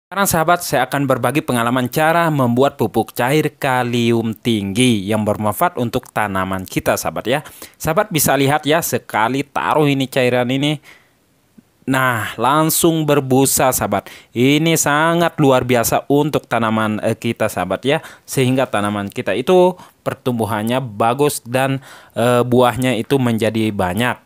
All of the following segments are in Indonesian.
Sekarang sahabat, saya akan berbagi pengalaman cara membuat pupuk cair kalium tinggi yang bermanfaat untuk tanaman kita sahabat ya. Sahabat bisa lihat ya, sekali taruh ini cairan ini, nah langsung berbusa sahabat. Ini sangat luar biasa untuk tanaman kita sahabat ya. Sehingga tanaman kita itu pertumbuhannya bagus dan buahnya itu menjadi banyak.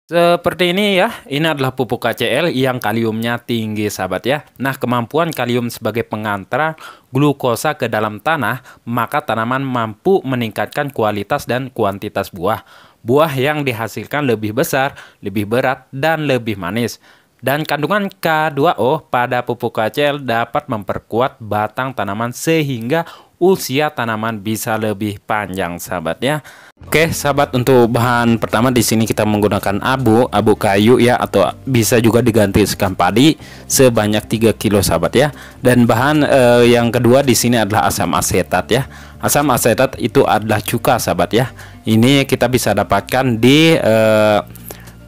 Seperti ini ya, ini adalah pupuk KCl yang kaliumnya tinggi sahabat ya. Nah, kemampuan kalium sebagai pengantar glukosa ke dalam tanah, maka tanaman mampu meningkatkan kualitas dan kuantitas buah. Buah yang dihasilkan lebih besar, lebih berat, dan lebih manis. Dan kandungan K2O pada pupuk KCl dapat memperkuat batang tanaman sehingga usia tanaman bisa lebih panjang sahabat ya. Oke sahabat, untuk bahan pertama di sini kita menggunakan abu kayu ya, atau bisa juga diganti sekam padi sebanyak 3 kilo sahabat ya. Dan bahan yang kedua di sini adalah asam asetat ya. Asam asetat itu adalah cuka sahabat ya. Ini kita bisa dapatkan di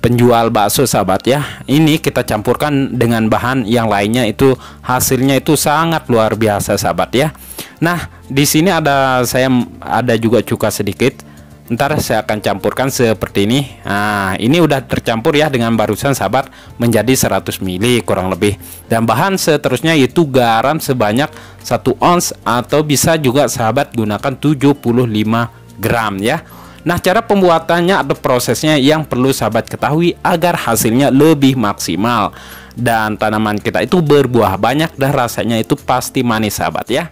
penjual bakso sahabat ya. Ini kita campurkan dengan bahan yang lainnya, itu hasilnya itu sangat luar biasa sahabat ya. Nah, di sini ada juga cuka sedikit. Ntar saya akan campurkan seperti ini. Nah, ini udah tercampur ya dengan barusan sahabat, menjadi 100 ml kurang lebih. Dan bahan seterusnya itu garam sebanyak 1 ons, atau bisa juga sahabat gunakan 75 gram ya. Nah, cara pembuatannya atau prosesnya yang perlu sahabat ketahui agar hasilnya lebih maksimal dan tanaman kita itu berbuah banyak dan rasanya itu pasti manis sahabat ya.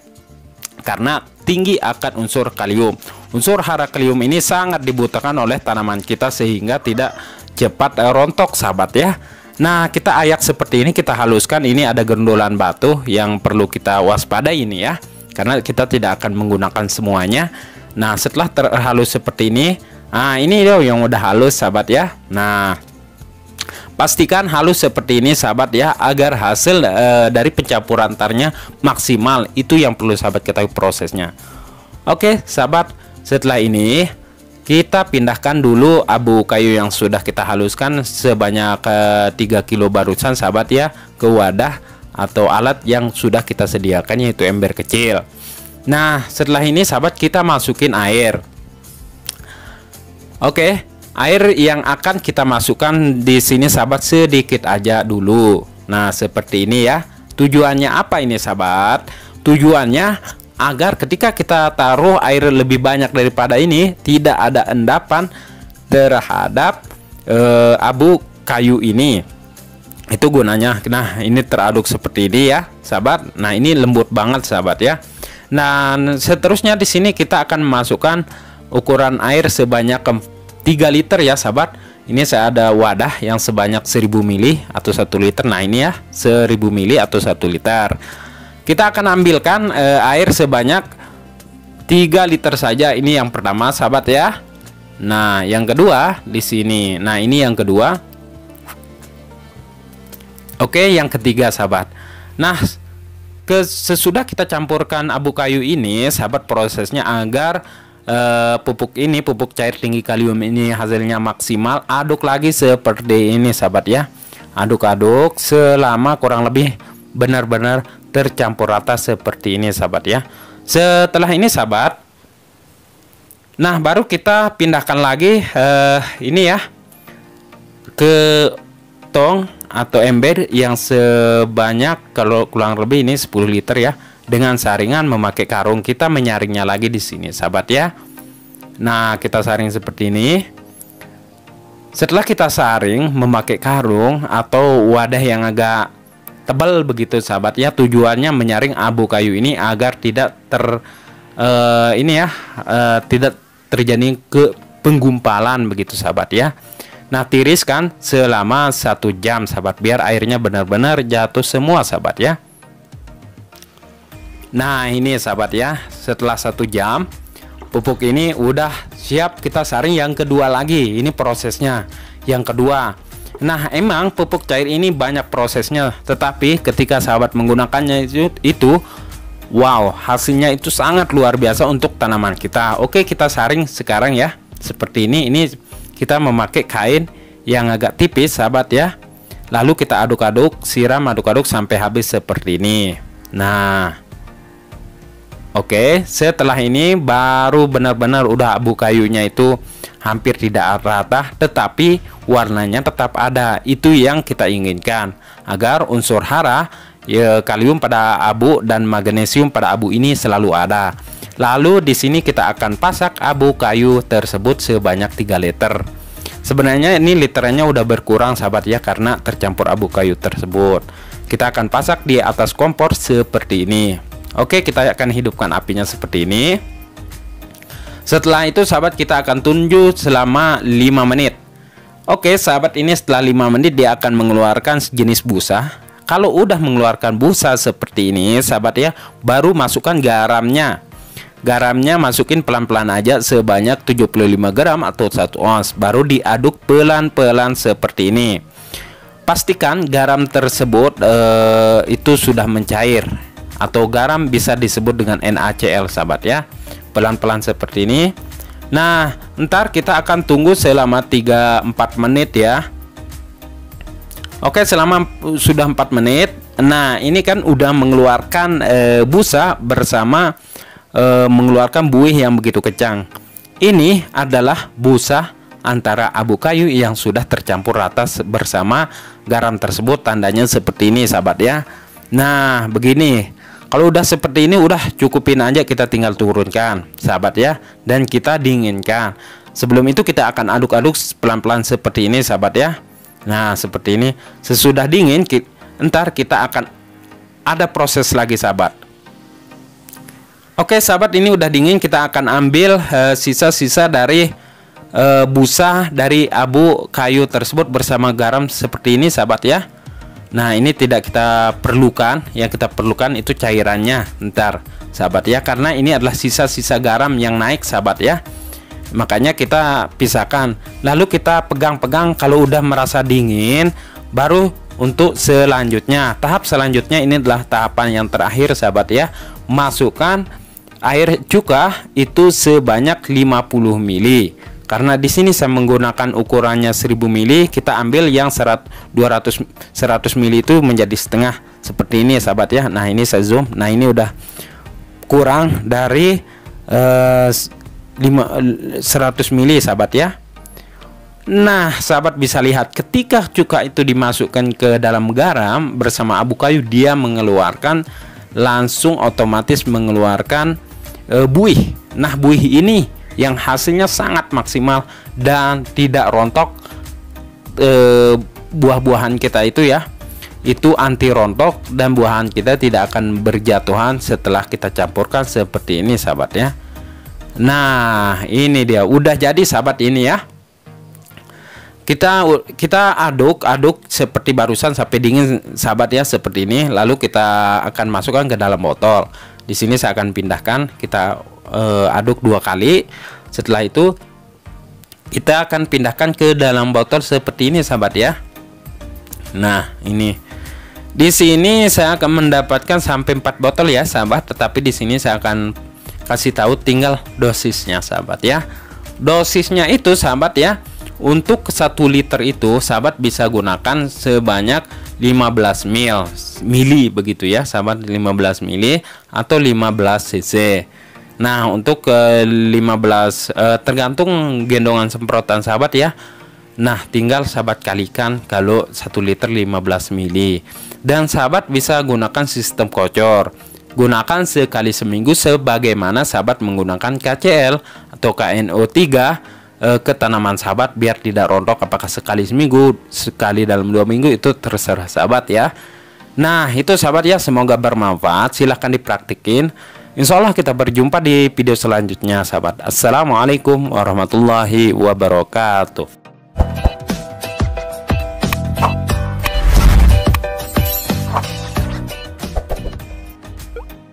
Karena tinggi akan unsur kalium. Unsur hara kalium ini sangat dibutuhkan oleh tanaman kita sehingga tidak cepat rontok sahabat ya. Nah, kita ayak seperti ini, kita haluskan. Ini ada gendolan batu yang perlu kita waspadai ini ya, karena kita tidak akan menggunakan semuanya. Nah, setelah terhalus seperti ini, nah ini loh yang udah halus sahabat ya. Nah, pastikan halus seperti ini sahabat ya, agar hasil dari pencampuran tarnya maksimal. Itu yang perlu sahabat ketahui prosesnya. Oke sahabat, setelah ini kita pindahkan dulu abu kayu yang sudah kita haluskan sebanyak 3 kilo barusan sahabat ya, ke wadah atau alat yang sudah kita sediakan, yaitu ember kecil. Nah, setelah ini sahabat kita masukin air. Oke, air yang akan kita masukkan di sini sahabat sedikit aja dulu. Nah, seperti ini ya. Tujuannya apa ini sahabat? Tujuannya agar ketika kita taruh air lebih banyak daripada ini, tidak ada endapan terhadap abu kayu ini. Itu gunanya. Nah, ini teraduk seperti ini ya sahabat. Nah, ini lembut banget sahabat ya. Nah, seterusnya di sini kita akan memasukkan ukuran air sebanyak 3 liter ya sahabat. Ini saya ada wadah yang sebanyak 1000 ml atau 1 liter. Nah, ini ya 1000 ml atau 1 liter. Kita akan ambilkan air sebanyak 3 liter saja. Ini yang pertama sahabat ya. Nah, yang kedua di sini. Nah, ini yang kedua. Oke, yang ketiga sahabat. Nah, sesudah kita campurkan abu kayu ini sahabat, prosesnya agar pupuk cair tinggi kalium ini hasilnya maksimal, aduk lagi seperti ini sahabat ya. Aduk-aduk selama kurang lebih benar-benar tercampur rata seperti ini sahabat ya. Setelah ini sahabat, nah baru kita pindahkan lagi ini ya ke tong atau ember yang sebanyak kalau kurang lebih ini 10 liter ya, dengan saringan memakai karung. Kita menyaringnya lagi di sini sahabat ya. Nah, kita saring seperti ini. Setelah kita saring memakai karung atau wadah yang agak tebal begitu sahabat ya, tujuannya menyaring abu kayu ini agar tidak tidak terjadi ke penggumpalan begitu sahabat ya. Nah, tiriskan selama 1 jam sahabat, biar airnya benar-benar jatuh semua sahabat ya. Nah, ini sahabat ya, setelah 1 jam pupuk ini udah siap kita saring yang kedua lagi. Ini prosesnya yang kedua. Nah, emang pupuk cair ini banyak prosesnya, tetapi ketika sahabat menggunakannya itu wow, hasilnya itu sangat luar biasa untuk tanaman kita. Oke, kita saring sekarang ya seperti ini. Ini kita memakai kain yang agak tipis sahabat ya. Lalu kita aduk-aduk, siram aduk-aduk sampai habis seperti ini. Nah, oke, setelah ini baru benar-benar udah abu kayunya itu hampir tidak rata, tetapi warnanya tetap ada. Itu yang kita inginkan, agar unsur hara, ya, kalium pada abu dan magnesium pada abu ini selalu ada. Lalu di sini kita akan pasak abu kayu tersebut sebanyak 3 liter. Sebenarnya ini literannya udah berkurang sahabat ya, karena tercampur abu kayu tersebut. Kita akan pasak di atas kompor seperti ini. Oke, kita akan hidupkan apinya seperti ini. Setelah itu sahabat, kita akan tunggu selama 5 menit. Oke sahabat, ini setelah 5 menit dia akan mengeluarkan sejenis busa. Kalau udah mengeluarkan busa seperti ini sahabat ya, baru masukkan garamnya. Garamnya masukin pelan-pelan aja sebanyak 75 gram atau 1 ons. Baru diaduk pelan-pelan seperti ini. Pastikan garam tersebut itu sudah mencair, atau garam bisa disebut dengan NaCl sahabat ya. Pelan-pelan seperti ini. Nah, ntar kita akan tunggu selama 3-4 menit ya. Oke, selama sudah 4 menit. Nah, ini kan udah mengeluarkan busa bersama mengeluarkan buih yang begitu kencang. Ini adalah busa antara abu kayu yang sudah tercampur rata bersama garam tersebut. Tandanya seperti ini sahabat ya. Nah, begini. Kalau udah seperti ini, udah cukupin aja, kita tinggal turunkan sahabat ya, dan kita dinginkan. Sebelum itu kita akan aduk-aduk pelan-pelan seperti ini sahabat ya. Nah, seperti ini. Sesudah dingin, ntar kita akan ada proses lagi sahabat. Oke sahabat, ini udah dingin, kita akan ambil sisa-sisa dari busa dari abu kayu tersebut bersama garam seperti ini sahabat ya. Nah, ini tidak kita perlukan, yang kita perlukan itu cairannya ntar sahabat ya, karena ini adalah sisa-sisa garam yang naik sahabat ya. Makanya kita pisahkan. Lalu kita pegang-pegang, kalau udah merasa dingin, baru untuk selanjutnya. Tahap selanjutnya ini adalah tahapan yang terakhir sahabat ya. Masukkan air cuka itu sebanyak 50 ml. Karena di sini saya menggunakan ukurannya 1000 ml, kita ambil yang 100 ml itu menjadi setengah seperti ini sahabat ya. Nah, ini saya zoom. Nah, ini udah kurang dari 100 ml sahabat ya. Nah, sahabat bisa lihat ketika cuka itu dimasukkan ke dalam garam bersama abu kayu, dia mengeluarkan langsung otomatis mengeluarkan buih. Nah, buih ini yang hasilnya sangat maksimal dan tidak rontok. Buah-buahan kita itu ya, itu anti rontok, dan buahan kita tidak akan berjatuhan setelah kita campurkan seperti ini sahabat ya. Nah, ini dia udah jadi sahabat ini ya. Kita aduk seperti barusan sampai dingin sahabat ya, seperti ini. Lalu kita akan masukkan ke dalam botol. Di sini saya akan pindahkan, kita aduk 2 kali. Setelah itu kita akan pindahkan ke dalam botol seperti ini sahabat ya. Nah, ini di sini saya akan mendapatkan sampai 4 botol ya sahabat, tetapi di sini saya akan kasih tahu tinggal dosisnya sahabat ya. Dosisnya itu sahabat ya, untuk 1 liter itu sahabat bisa gunakan sebanyak 15 ml begitu ya sahabat, 15 ml atau 15 cc. Nah, untuk 15 tergantung gendongan semprotan sahabat ya. Nah, tinggal sahabat kalikan kalau 1 liter 15 ml. Dan sahabat bisa gunakan sistem kocor. Gunakan sekali seminggu sebagaimana sahabat menggunakan KCl atau KNO3 ke tanaman sahabat biar tidak rontok. Apakah sekali seminggu, sekali dalam 2 minggu, itu terserah sahabat ya. Nah, itu sahabat ya, semoga bermanfaat. Silahkan dipraktikin. Insya Allah kita berjumpa di video selanjutnya sahabat. Assalamualaikum warahmatullahi wabarakatuh.